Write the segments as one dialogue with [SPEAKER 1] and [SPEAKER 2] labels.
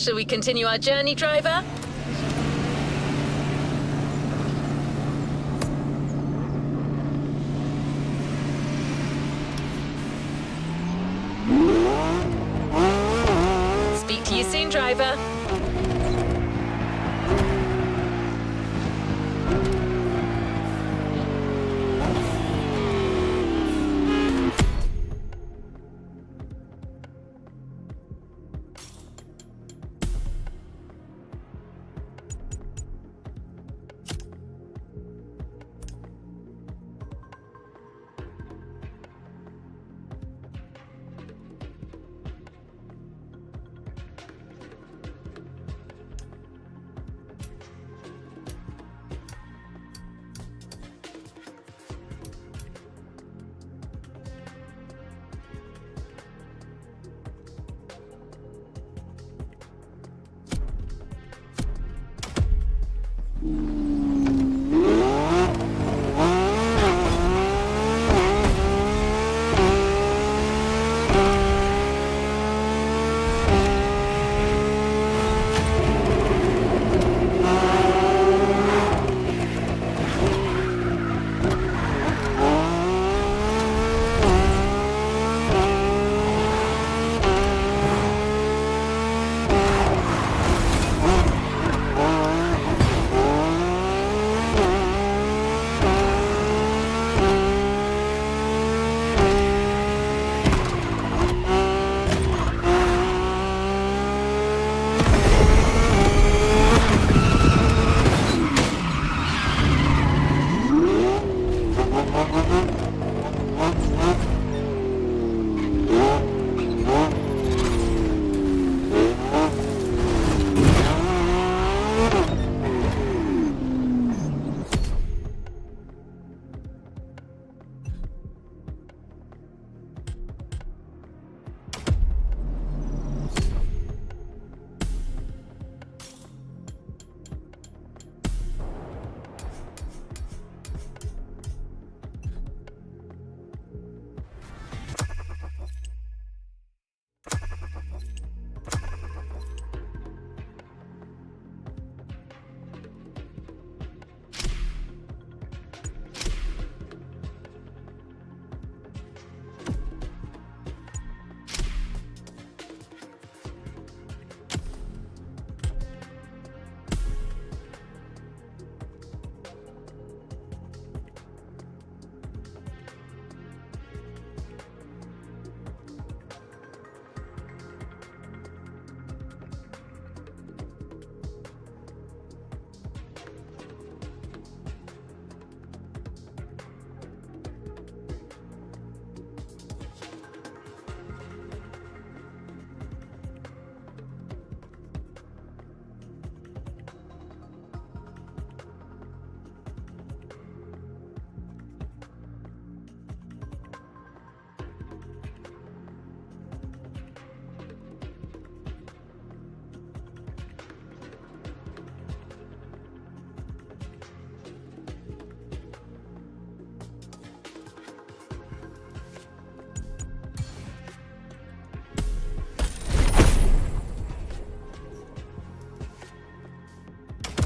[SPEAKER 1] Shall we continue our journey, driver? Speak to you soon, driver.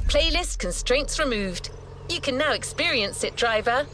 [SPEAKER 1] Playlist constraints removed. You can now experience it, driver.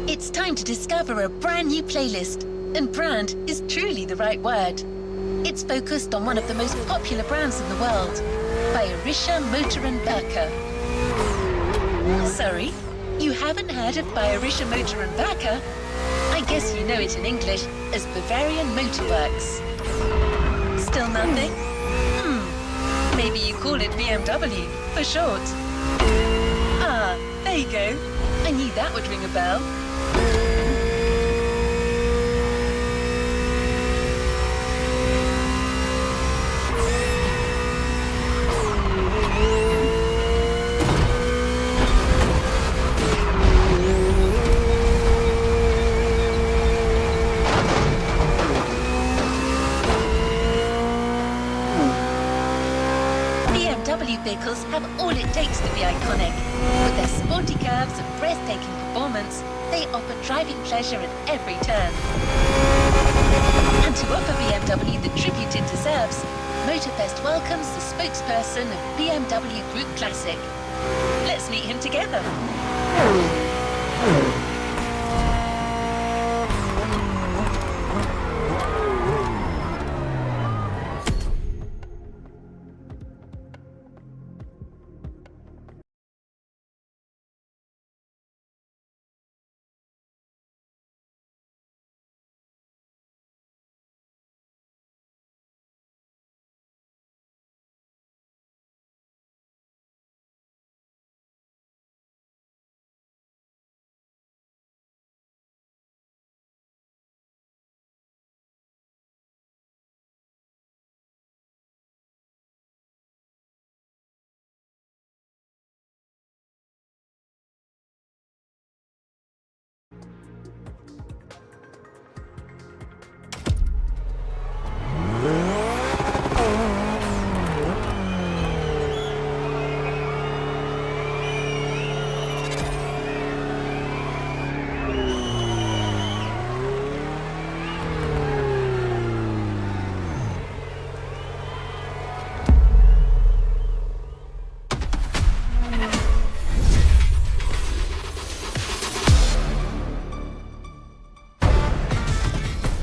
[SPEAKER 1] It's time to discover a brand new playlist, and brand is truly the right word. It's focused on one of the most popular brands in the world. Bayerischer Motorenwerke. Sorry, you haven't heard of Bayerischer Motorenwerke? I guess you know it in English as Bavarian Motorworks. Still nothing? Maybe you call it BMW for short. Ah, there you go. I knew that would ring a bell. BMW vehicles have all it takes to be iconic. With their sporty curves and breathtaking performance, they offer driving pleasure at every turn. And to offer BMW the tribute it deserves, Motorfest welcomes the spokesperson of BMW Group Classic. Let's meet him together.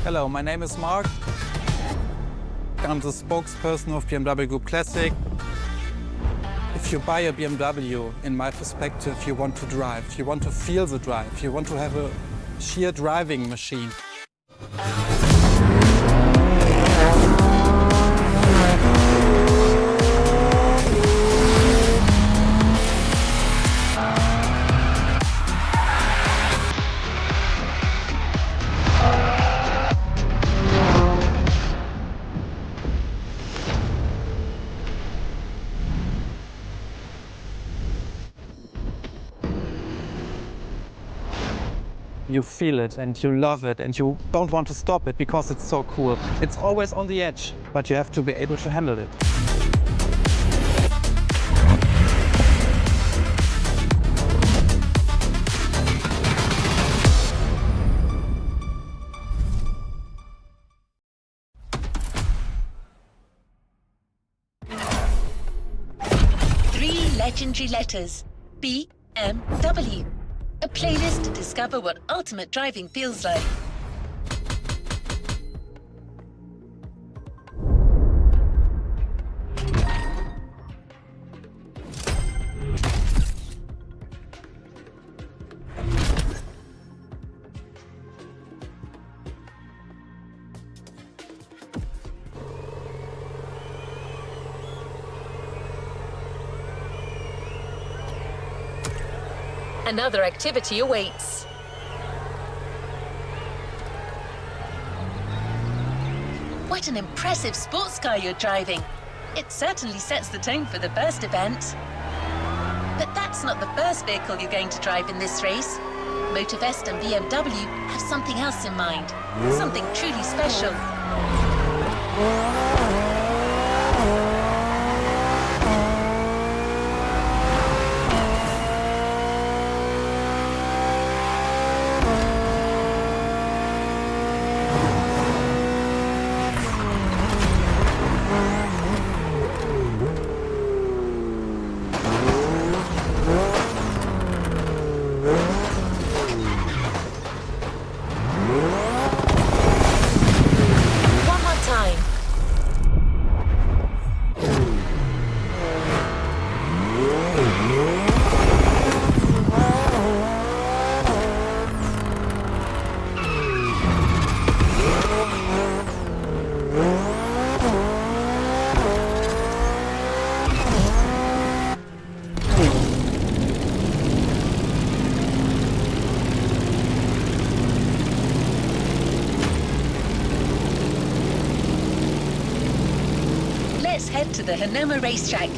[SPEAKER 2] Hello, my name is Mark. I'm the spokesperson of BMW Group Classic. If you buy a BMW, in my perspective, you want to drive, you want to feel the drive, you want to have a sheer driving machine. You feel it and you love it and you don't want to stop it because it's so cool. It's always on the edge, but you have to be able to handle it.
[SPEAKER 1] Three legendary letters. BMW. A playlist to discover what ultimate driving feels like. Another activity awaits. What an impressive sports car you're driving. It certainly sets the tone for the first event. But that's not the first vehicle you're going to drive in this race. Motorfest and BMW have something else in mind. Something truly special. One more time. Let's head to the Hanoma racetrack.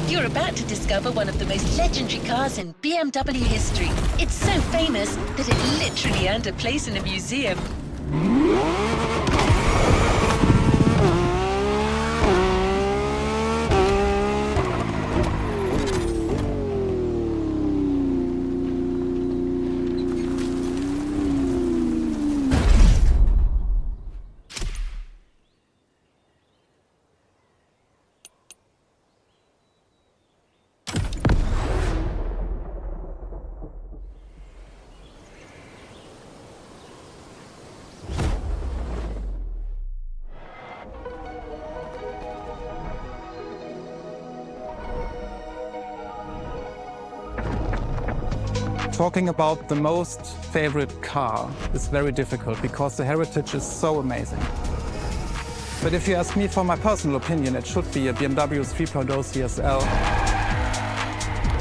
[SPEAKER 1] You're about to discover one of the most legendary cars in BMW history. It's so famous that it literally earned a place in a museum.
[SPEAKER 2] Talking about the most favorite car is very difficult because the heritage is so amazing. But if you ask me for my personal opinion, it should be a BMW 3.0 CSL.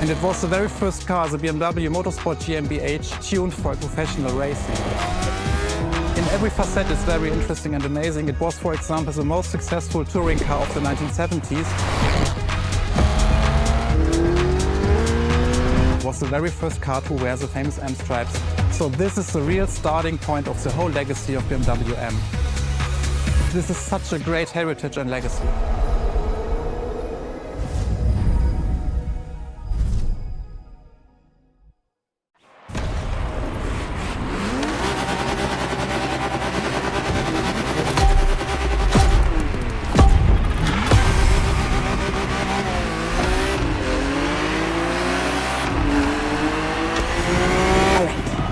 [SPEAKER 2] And it was the very first car, the BMW Motorsport GmbH, tuned for professional racing. In every facet it's very interesting and amazing. It was, for example, the most successful touring car of the 1970s. Was the very first car to wear the famous M stripes. So this is the real starting point of the whole legacy of BMW M. This is such a great heritage and legacy.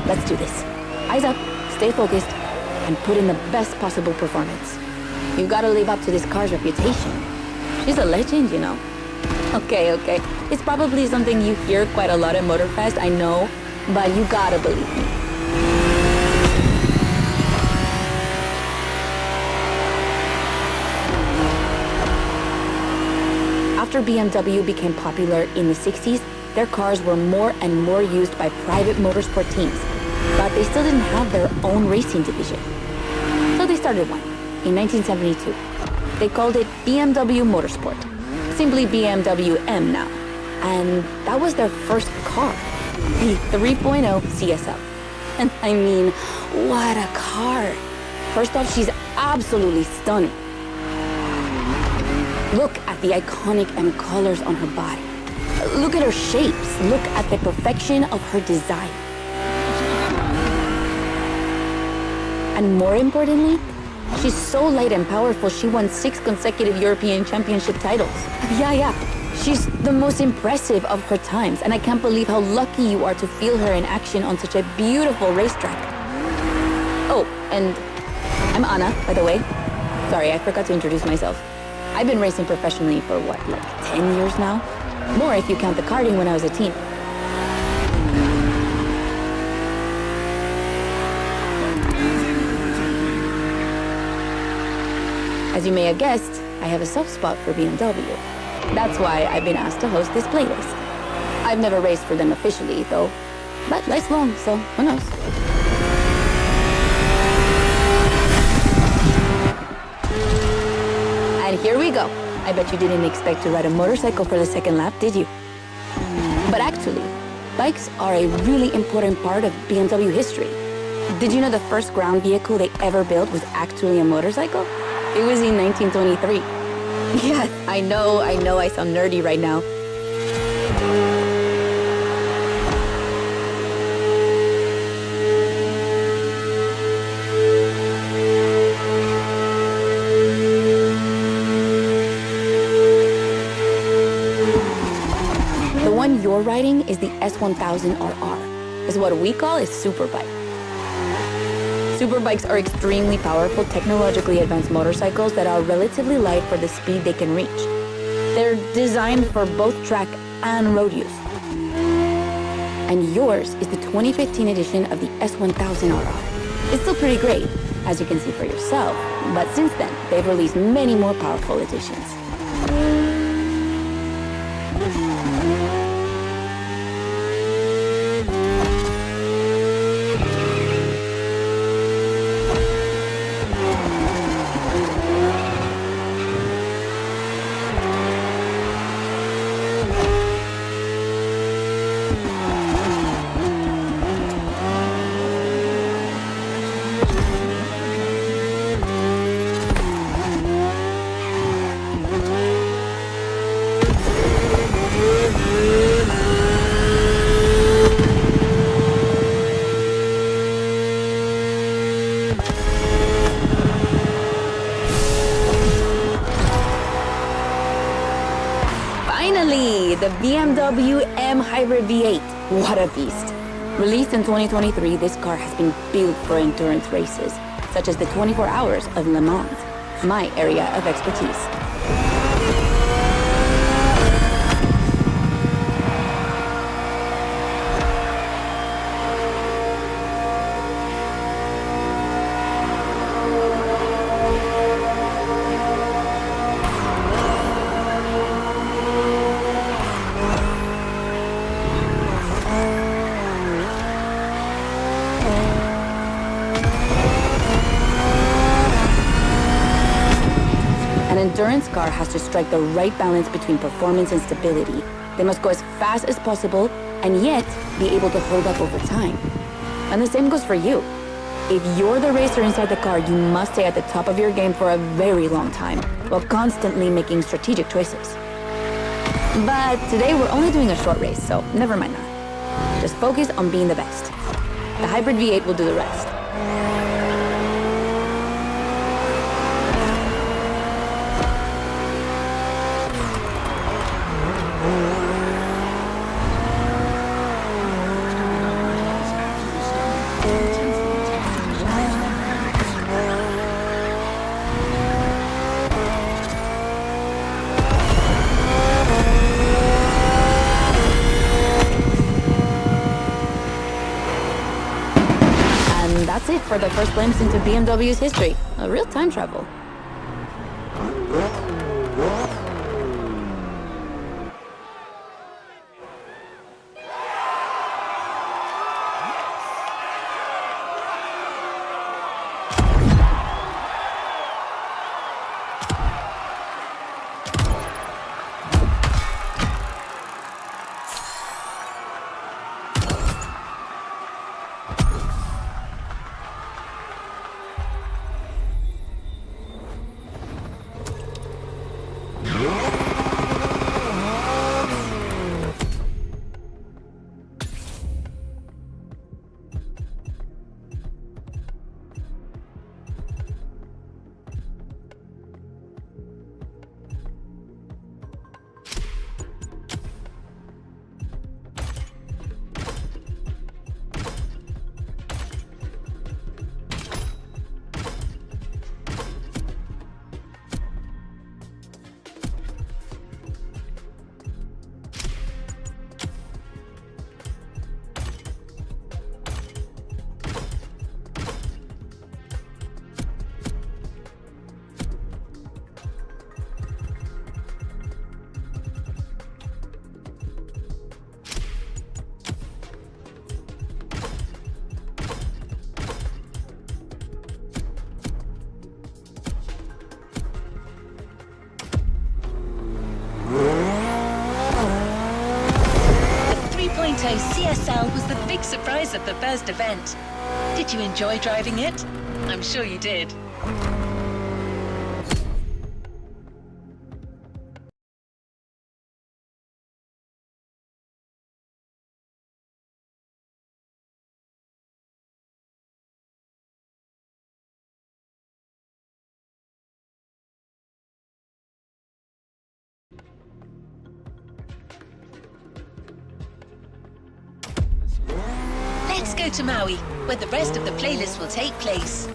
[SPEAKER 3] Let's do this. Eyes up, stay focused, and put in the best possible performance. You gotta live up to this car's reputation. She's a legend, you know. Okay. It's probably something you hear quite a lot at Motorfest, I know, but you gotta believe me. After BMW became popular in the 60s, their cars were more and more used by private motorsport teams, but they still didn't have their own racing division. So they started one in 1972. They called it BMW Motorsport, simply BMW M now. And that was their first car, the 3.0 CSL. And I mean, what a car. First off, she's absolutely stunning. Look at the iconic M colors on her body. Look at her shapes. Look at the perfection of her design. And more importantly, she's so light and powerful, she won 6 consecutive European Championship titles. Yeah. She's the most impressive of her times, and I can't believe how lucky you are to feel her in action on such a beautiful racetrack. Oh, and I'm Anna, by the way. Sorry, I forgot to introduce myself. I've been racing professionally for what, like 10 years now? More if you count the karting when I was a teen. As you may have guessed, I have a soft spot for BMW. That's why I've been asked to host this playlist. I've never raced for them officially, though, but life's long, so who knows? And here we go. I bet you didn't expect to ride a motorcycle for the second lap, did you? But actually, bikes are a really important part of BMW history. Did you know the first ground vehicle they ever built was actually a motorcycle? It was in 1923. Yeah, I know I sound nerdy right now. The one you're riding is the S1000RR. It's what we call a superbike. Superbikes are extremely powerful, technologically advanced motorcycles that are relatively light for the speed they can reach. They're designed for both track and road use. And yours is the 2015 edition of the S1000RR. It's still pretty great, as you can see for yourself, but since then, they've released many more powerful editions. Finally, the BMW M Hybrid V8. What a beast. Released in 2023, this car has been built for endurance races, such as the 24 Hours of Le Mans, my area of expertise. An endurance car has to strike the right balance between performance and stability. They must go as fast as possible and yet be able to hold up over time. And the same goes for you. If you're the racer inside the car, you must stay at the top of your game for a very long time, while constantly making strategic choices. But today we're only doing a short race, so never mind that. Just focus on being the best. The Hybrid V8 will do the rest. That's it for the first glimpse into BMW's history. A real time travel.
[SPEAKER 1] CSL was the big surprise of the first event. Did you enjoy driving it? I'm sure you did. Let's go to Maui, where the rest of the playlist will take place.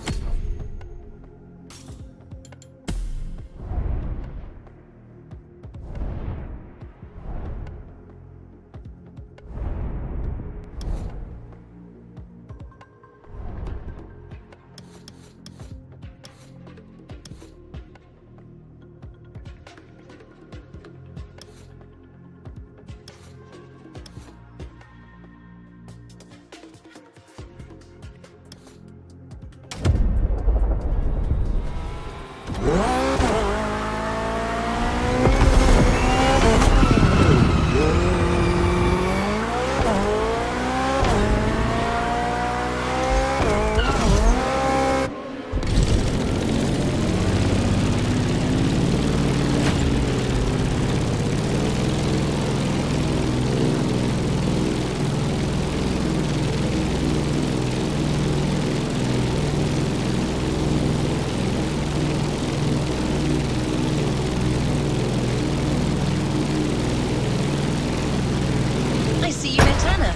[SPEAKER 1] Montana.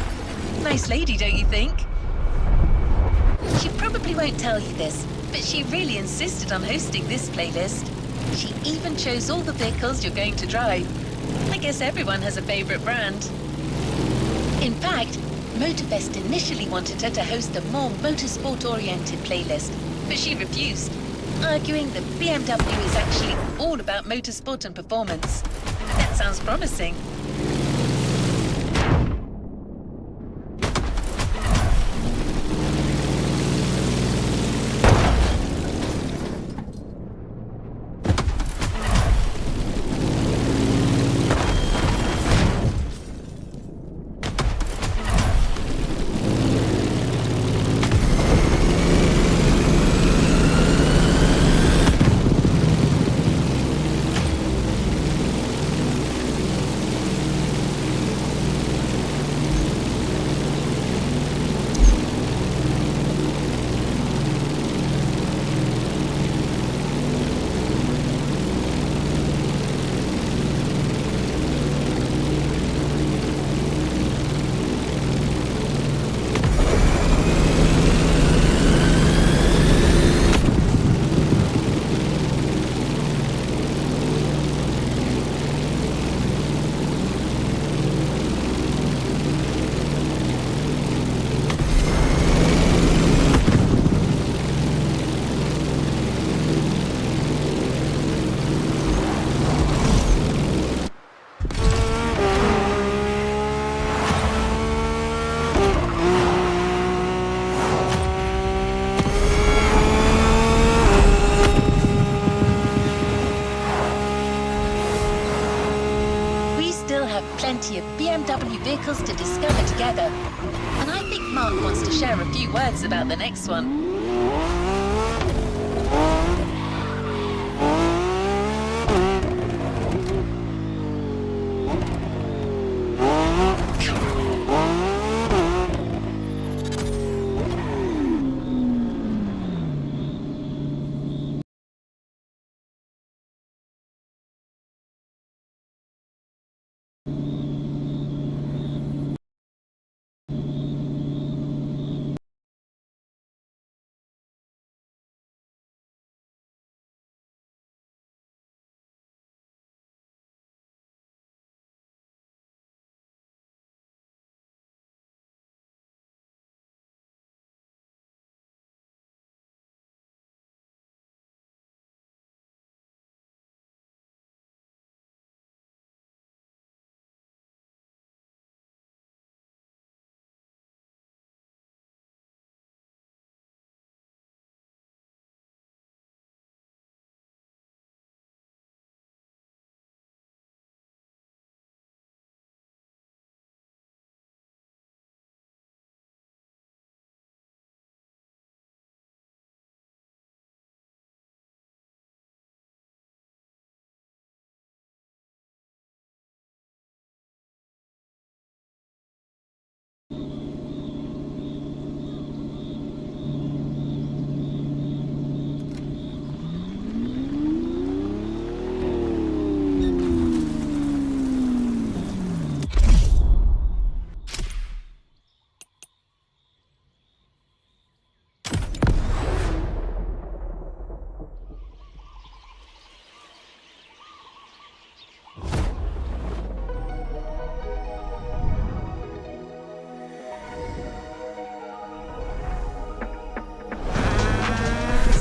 [SPEAKER 1] Nice lady, don't you think? She probably won't tell you this, but she really insisted on hosting this playlist. She even chose all the vehicles you're going to drive. I guess everyone has a favorite brand. In fact, Motorfest initially wanted her to host a more motorsport-oriented playlist, but she refused, arguing that BMW is actually all about motorsport and performance. That sounds promising. Plenty of BMW vehicles to discover together. And I think Mark wants to share a few words about the next one.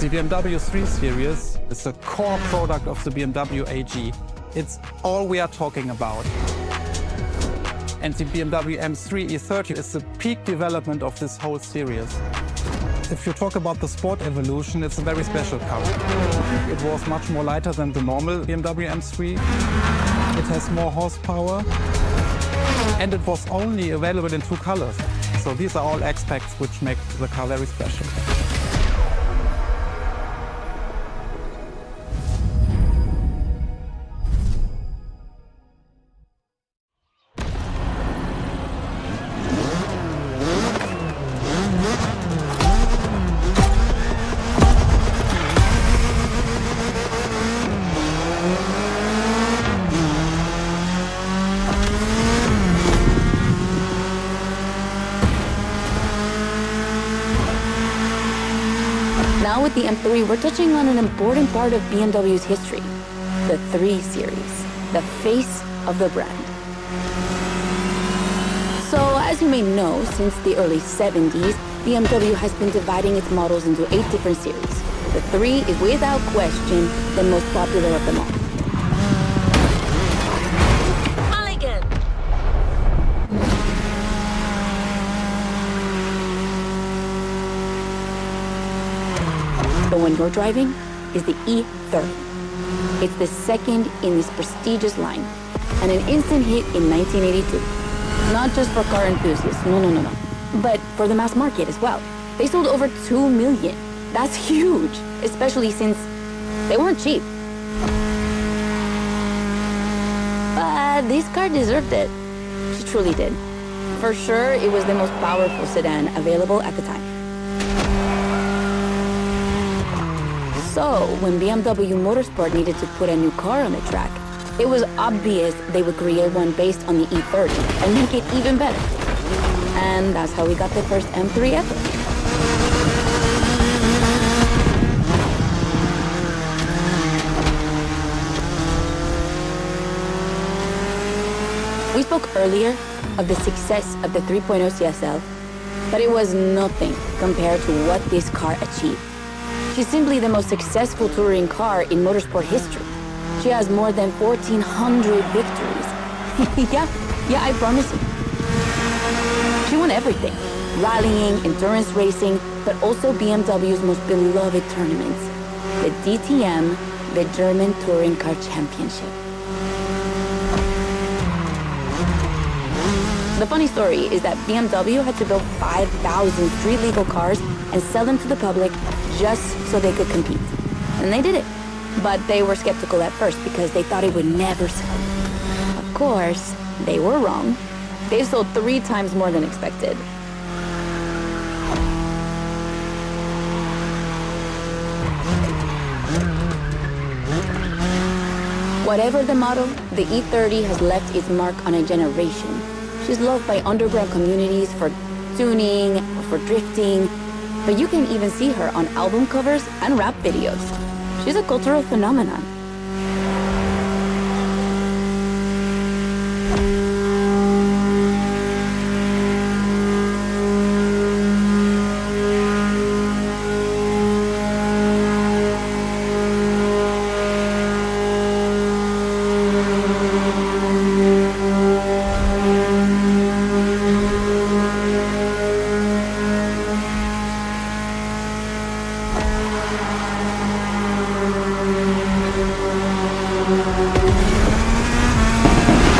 [SPEAKER 2] The BMW 3 Series is a core product of the BMW AG. It's all we are talking about. And the BMW M3 E30 is the peak development of this whole series. If you talk about the sport evolution, it's a very special car. It was much more lighter than the normal BMW M3. It has more horsepower. And it was only available in 2 colors. So these are all aspects which make the car very special.
[SPEAKER 3] Now with the M3, we're touching on an important part of BMW's history, the 3 Series, the face of the brand. So, as you may know, since the early 70s, BMW has been dividing its models into 8 different series. The 3 is without question the most popular of them all.
[SPEAKER 1] Mulligan!
[SPEAKER 3] The one you're driving is the E30. It's the second in this prestigious line, and an instant hit in 1982. Not just for car enthusiasts, no. But for the mass market as well. They sold over 2 million. That's huge, especially since they weren't cheap. But this car deserved it. She truly did. For sure, it was the most powerful sedan available at the time. So, when BMW Motorsport needed to put a new car on the track, it was obvious they would create one based on the E30 and make it even better. And that's how we got the first M3 ever. We spoke earlier of the success of the 3.0 CSL, but it was nothing compared to what this car achieved. She's simply the most successful touring car in motorsport history. She has more than 1,400 victories. yeah, I promise you. She won everything. Rallying, endurance racing, but also BMW's most beloved tournaments. The DTM, the German Touring Car Championship. The funny story is that BMW had to build 5,000 street-legal cars and sell them to the public just so they could compete. And they did it. But they were skeptical at first because they thought it would never sell. Of course, they were wrong. They've sold 3 times more than expected. Whatever the model, the E30 has left its mark on a generation. She's loved by underground communities for tuning, for drifting, but you can even see her on album covers and rap videos. She's a cultural phenomenon.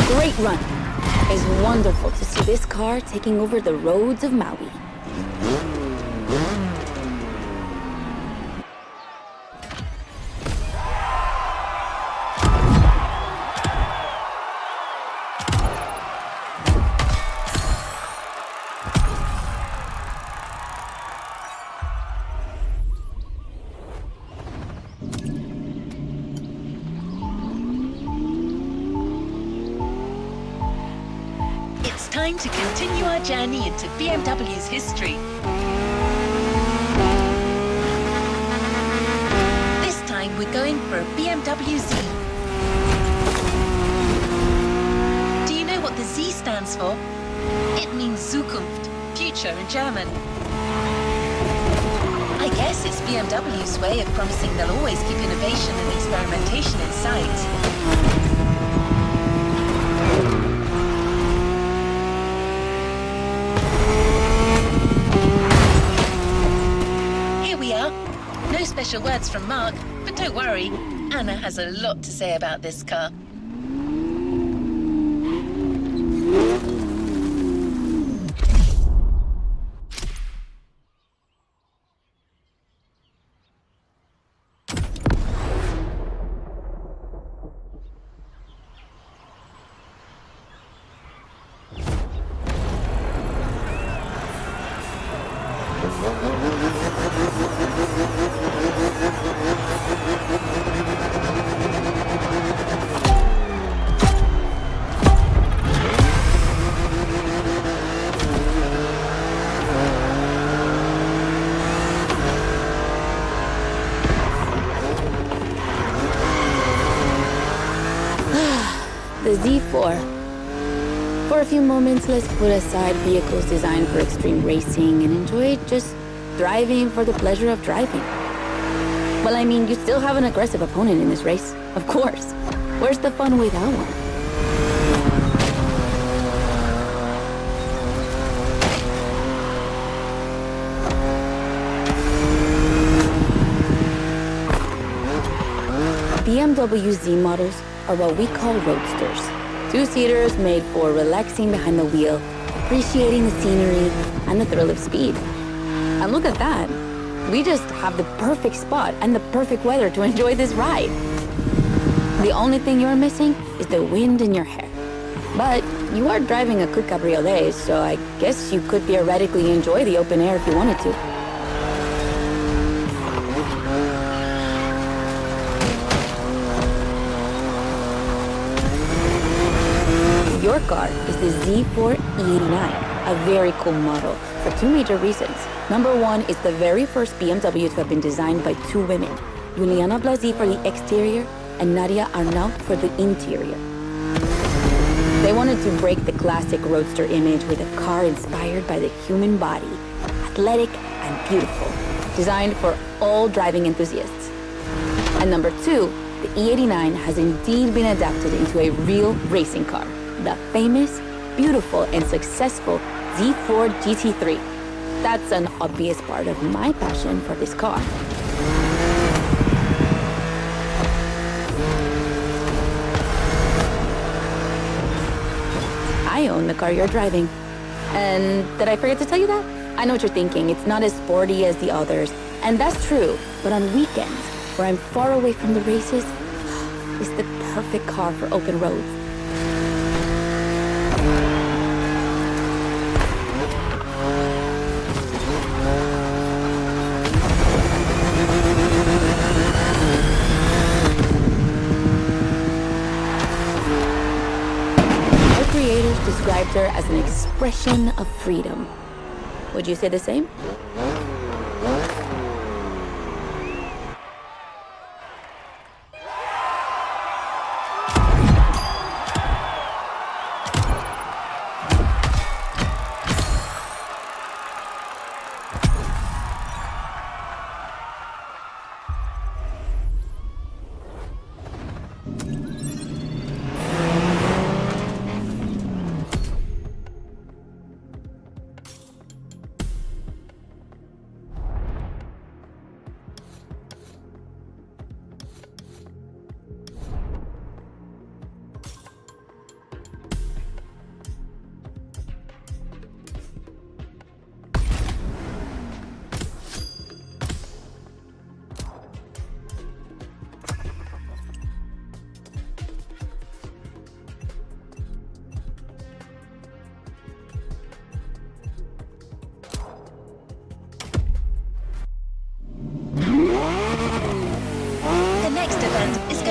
[SPEAKER 3] Great run. It's wonderful to see this car taking over the roads of Maui.
[SPEAKER 1] It's time to continue our journey into BMW's history. This time we're going for a BMW Z. Do you know what the Z stands for? It means Zukunft, future in German. I guess it's BMW's way of promising they'll always keep innovation and experimentation in sight. No special words from Mark, but don't worry, Anna has a lot to say about this car.
[SPEAKER 3] Z4. For a few moments, let's put aside vehicles designed for extreme racing and enjoy just driving for the pleasure of driving. Well, I mean, you still have an aggressive opponent in this race, of course. Where's the fun without one? BMW Z models are what we call roadsters. Two-seaters made for relaxing behind the wheel, appreciating the scenery and the thrill of speed. And look at that. We just have the perfect spot and the perfect weather to enjoy this ride. The only thing you're missing is the wind in your hair. But you are driving a Coupe Cabriolet, so I guess you could theoretically enjoy the open air if you wanted to. Your car is the Z4 E89, a very cool model for two major reasons. Number one, it's the very first BMW to have been designed by two women, Juliana Blasi for the exterior and Nadia Arnault for the interior. They wanted to break the classic roadster image with a car inspired by the human body, athletic and beautiful, designed for all driving enthusiasts. And number two, the E89 has indeed been adapted into a real racing car, the famous, beautiful, and successful Z4 GT3. That's an obvious part of my passion for this car. I own the car you're driving. And did I forget to tell you that? I know what you're thinking. It's not as sporty as the others. And that's true. But on weekends, where I'm far away from the races, it's the perfect car for open roads. Creators described her as an expression of freedom. Would you say the same?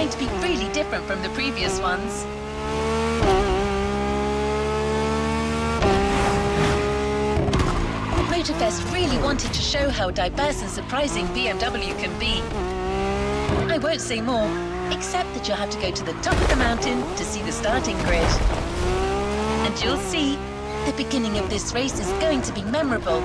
[SPEAKER 1] To be really different from the previous ones. Motorfest really wanted to show how diverse and surprising BMW can be. I won't say more, except that you'll have to go to the top of the mountain to see the starting grid. And you'll see, the beginning of this race is going to be memorable.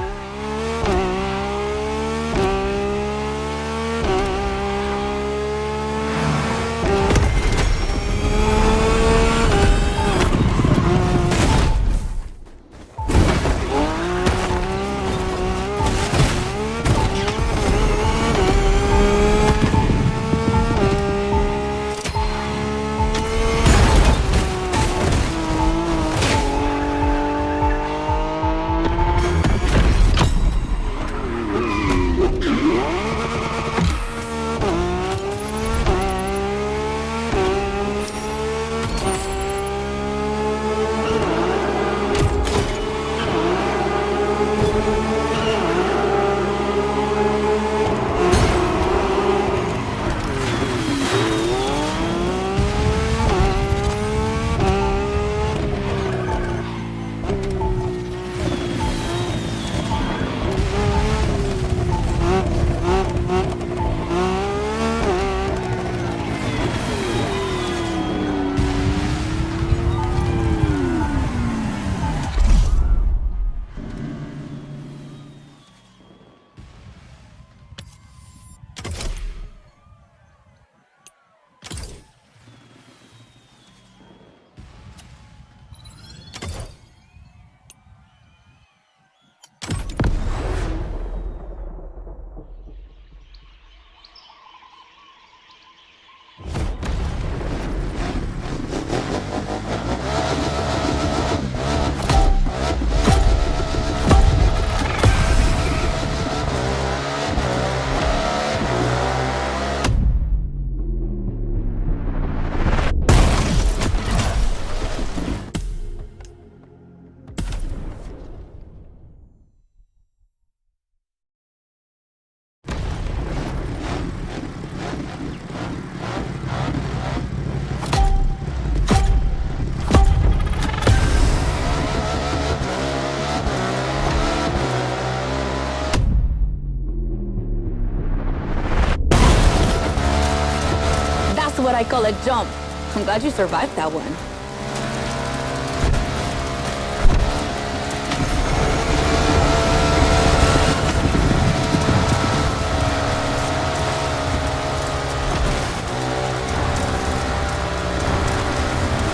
[SPEAKER 3] I call a jump. I'm glad you survived that one.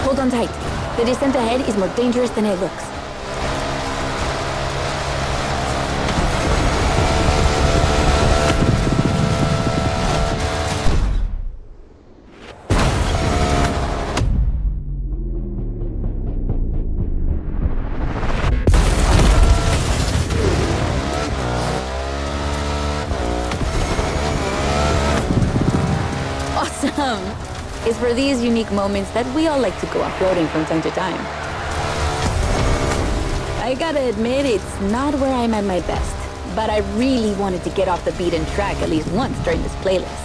[SPEAKER 3] Hold on tight. The descent ahead is more dangerous than it looks. Awesome! It's for these unique moments that we all like to go off-roading from time to time. I gotta admit, it's not where I'm at my best, but I really wanted to get off the beaten track at least once during this playlist.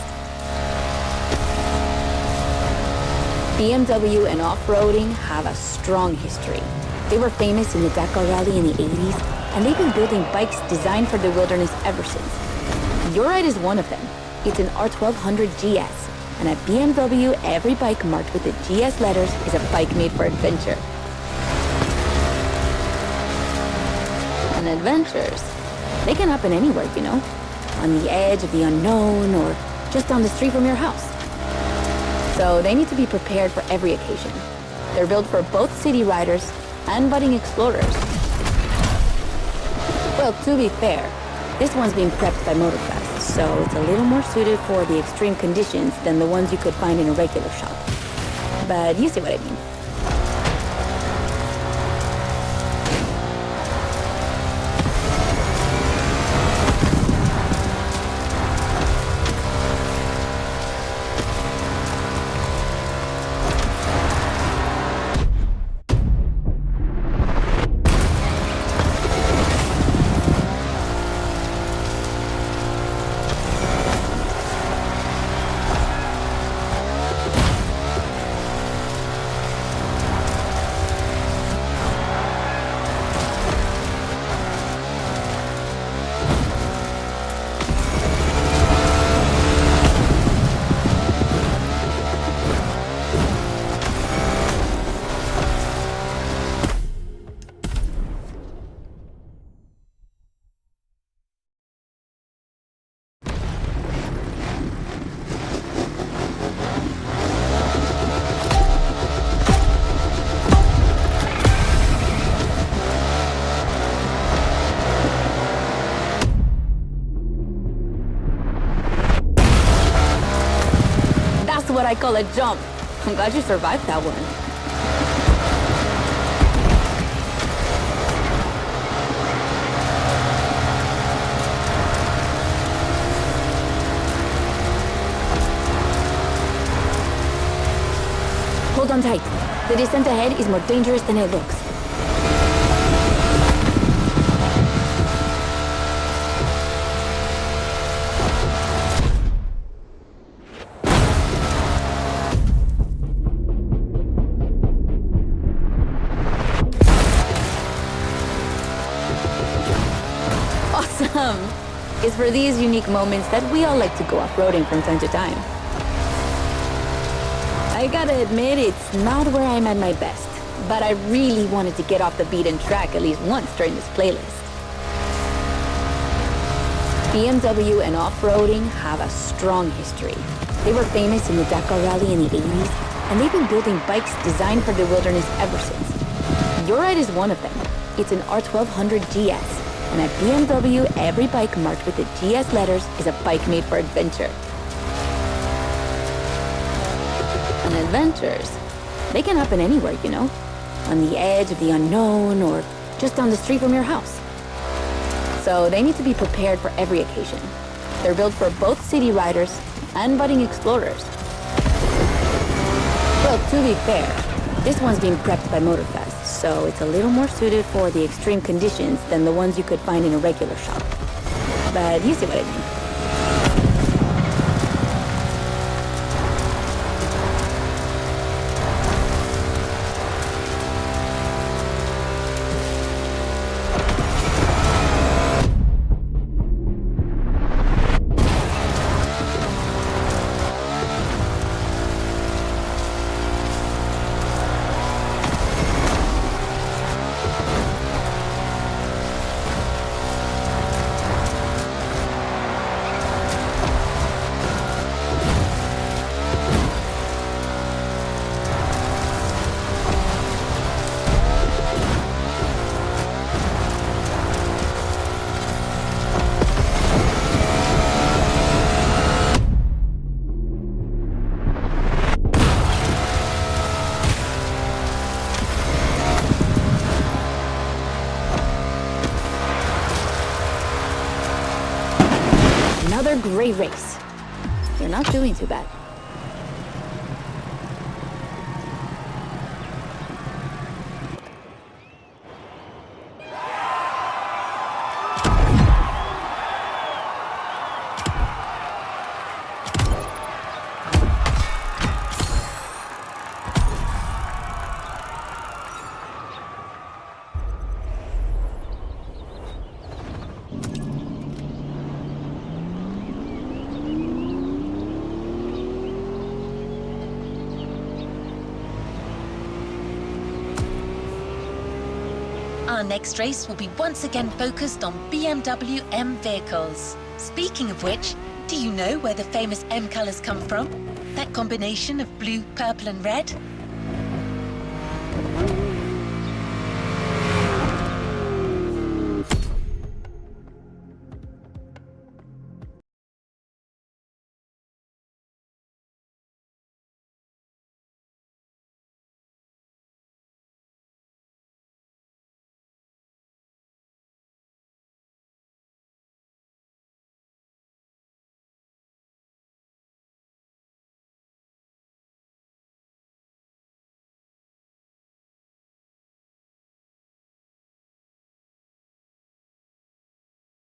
[SPEAKER 3] BMW and off-roading have a strong history. They were famous in the Dakar Rally in the 80s, and they've been building bikes designed for the wilderness ever since. Your ride is one of them. It's an R1200 GS. And at BMW, every bike marked with the GS letters is a bike made for adventure. And adventures, they can happen anywhere, you know? On the edge of the unknown or just down the street from your house. So they need to be prepared for every occasion. They're built for both city riders and budding explorers. Well, to be fair, this one's being prepped by Motorfest, so it's a little more suited for the extreme conditions than the ones you could find in a regular shop. But you see what I mean. What I call a jump. I'm glad you survived that one. Hold on tight. The descent ahead is more dangerous than it looks. Is for these unique moments that we all like to go off-roading from time to time. I gotta admit, it's not where I'm at my best, but I really wanted to get off the beaten track at least once during this playlist. BMW and off-roading have a strong history. They were famous in the Dakar Rally in the 80s, and they've been building bikes designed for the wilderness ever since. Your ride is one of them. It's an R1200 GS. And at BMW, every bike marked with the GS letters is a bike made for adventure. And adventures, they can happen anywhere, you know? On the edge of the unknown or just down the street from your house. So they need to be prepared for every occasion. They're built for both city riders and budding explorers. Well, to be fair, this one's being prepped by Motorfest, so it's a little more suited for the extreme conditions than the ones you could find in a regular shop. But you see what I mean. Another great race. They're not doing too bad.
[SPEAKER 1] Our next race will be once again focused on BMW M vehicles. Speaking of which, do you know where the famous M colours come from? That combination of blue, purple and red?